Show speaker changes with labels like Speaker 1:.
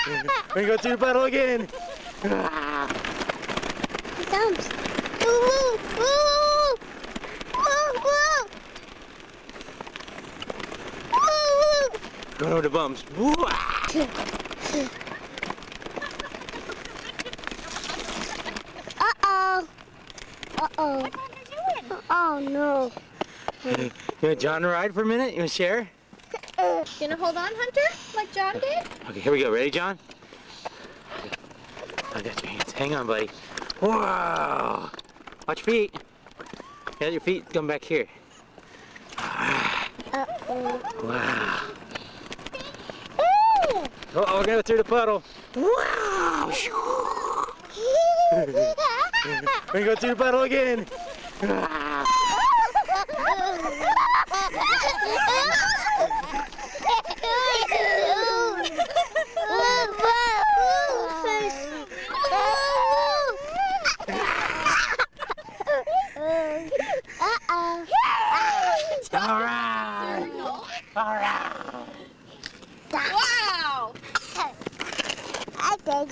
Speaker 1: We're gonna go through the puddle again.
Speaker 2: He comes. Woo, woo, woo, woo. Woo,
Speaker 1: Going over the bumps. Woo.
Speaker 2: Uh-oh. Uh-oh. Oh, no.
Speaker 1: You want John to ride for a minute? You want to share?
Speaker 3: Gonna hold on, Hunter, like John did?
Speaker 1: Okay, here we go. Ready, John? I got your hands. Hang on, buddy. Whoa! Watch your feet. Get your feet. Come back here.
Speaker 2: Uh-oh.
Speaker 1: Wow. Oh, we're gonna go through the puddle. Wow! We're gonna go through the puddle again. All right. All right.
Speaker 3: Wow!
Speaker 2: I think